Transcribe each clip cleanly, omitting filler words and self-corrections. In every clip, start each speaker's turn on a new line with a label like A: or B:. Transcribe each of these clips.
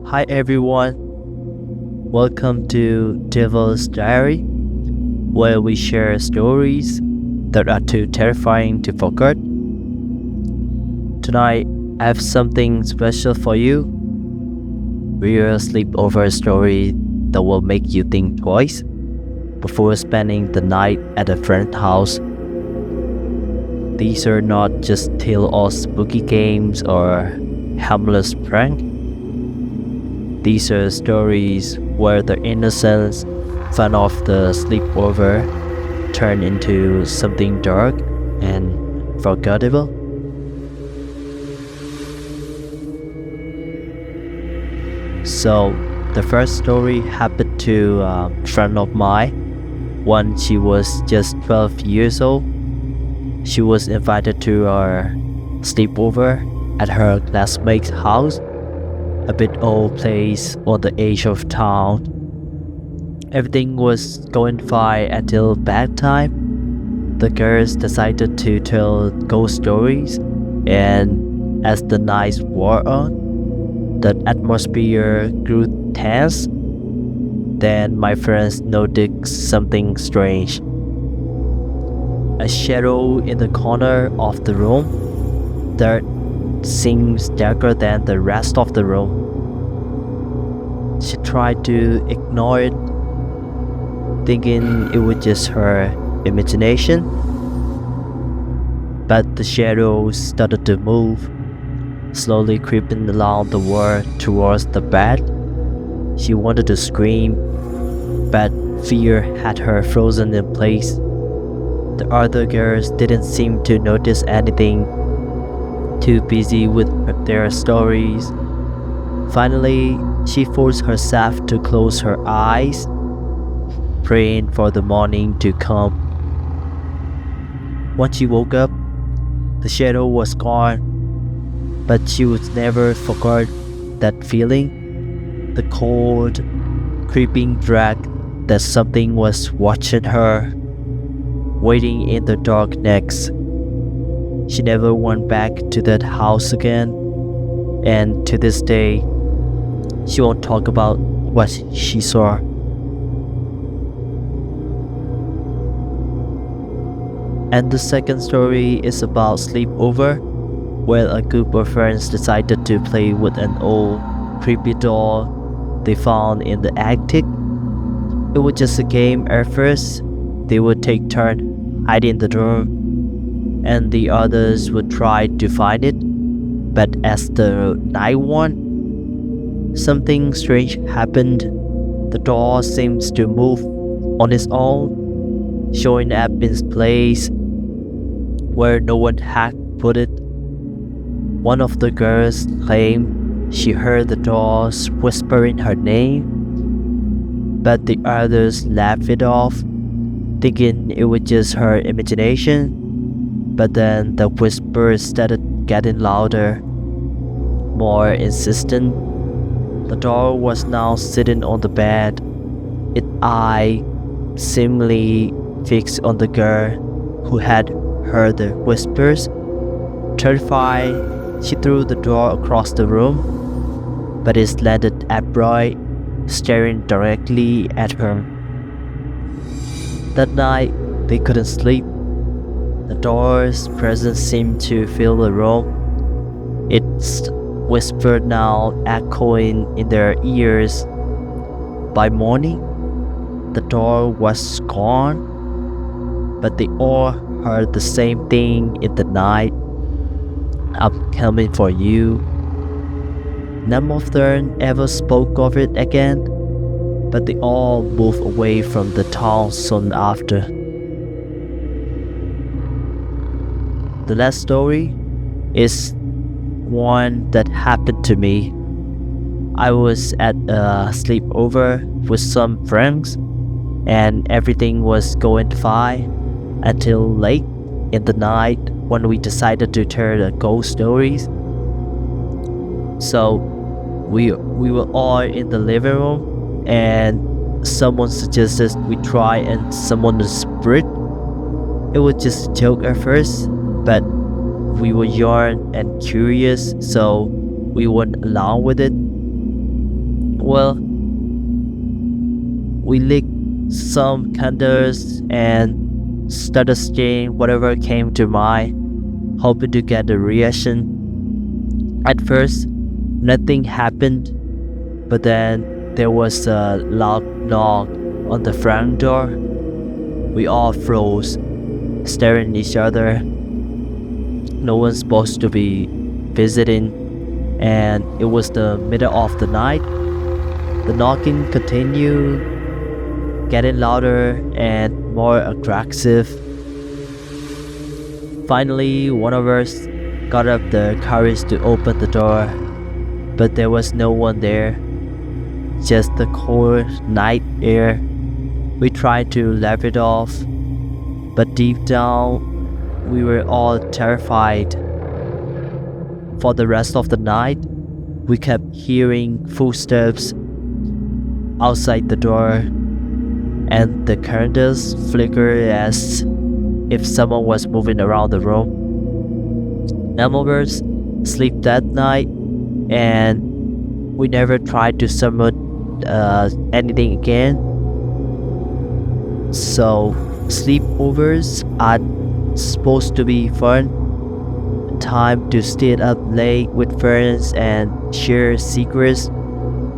A: Hi everyone, welcome to Devil's Diary, where we share stories that are too terrifying to forget. Tonight, I have something special for you. Real sleepover story that will make you think twice before spending the night at a friend's house. These are not just tale or spooky games or harmless prank. These are stories where the innocence fun of the sleepover turned into something dark and forgettable. So, the first story happened to a friend of mine when she was just 12 years old. She was invited to our sleepover at her classmate's house, a bit old place on the edge of town. Everything was going fine until bedtime. The girls decided to tell ghost stories, and as the nights wore on, the atmosphere grew tense. Then my friends noticed something strange. A shadow in the corner of the room that seems darker than the rest of the room. She tried to ignore it, thinking it was just her imagination. But the shadow started to move, slowly creeping along the wall towards the bed. She wanted to scream, but fear had her frozen in place. The other girls didn't seem to notice anything, too busy with their stories. Finally, she forced herself to close her eyes, praying for the morning to come. When she woke up, the shadow was gone, but she would never forget that feeling, the cold, creeping dread that something was watching her, waiting in the dark next. She never went back to that house again, and to this day, she won't talk about what she saw. And the second story is about sleepover, where a group of friends decided to play with an old, creepy doll they found in the attic. It was just a game at first. They would take turns hiding in the room, and the others would try to find it. But as the night won, something strange happened. The doll seems to move on its own, showing up in its place where no one had put it. One of the girls claimed she heard the doll whispering her name, but the others laughed it off, thinking it was just her imagination. But then the whispers started getting louder, more insistent. The doll was now sitting on the bed, its eye seemingly fixed on the girl who had heard the whispers. Terrified, she threw the door across the room, but it landed upright, staring directly at her. That night, they couldn't sleep. The doll's presence seemed to fill the room, its whisper now echoing in their ears. By morning, the doll was gone, but they all heard the same thing in the night. "I'm coming for you." None of them ever spoke of it again, but they all moved away from the town soon after. The last story is one that happened to me. I was at a sleepover with some friends, and everything was going fine until late in the night when we decided to tell the ghost stories. So we were all in the living room, and someone suggested we try and summon the spirit. It was just a joke at first, but we were young and curious, so we went along with it. Well, we lit some candles and started saying whatever came to mind, hoping to get a reaction. At first, nothing happened, but then there was a loud knock on the front door. We all froze, staring at each other. No one's supposed to be visiting, and it was the middle of the night. The knocking continued, getting louder and more aggressive. Finally, one of us got up the courage to open the door, but there was no one there, just the cold night air. We tried to laugh it off, but deep down, we were all terrified. For the rest of the night, we kept hearing footsteps outside the door, and the candles flickered as if someone was moving around the room. None of us sleep that night, and we never tried to summon anything again. So, sleepovers are supposed to be fun, time to stay up late with friends and share secrets,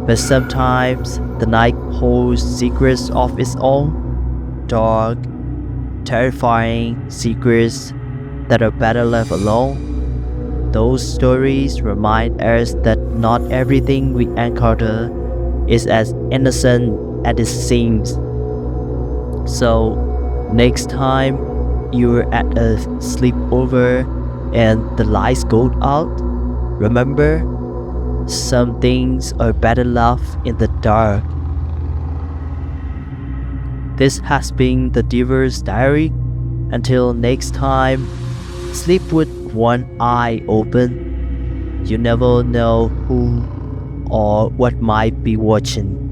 A: but sometimes the night holds secrets of its own, dark, terrifying secrets that are better left alone. Those stories remind us that not everything we encounter is as innocent as it seems. So, next time you're at a sleepover and the lights go out, remember, some things are better left in the dark. This has been the Diver's Diary. Until next time, sleep with one eye open. You never know who or what might be watching.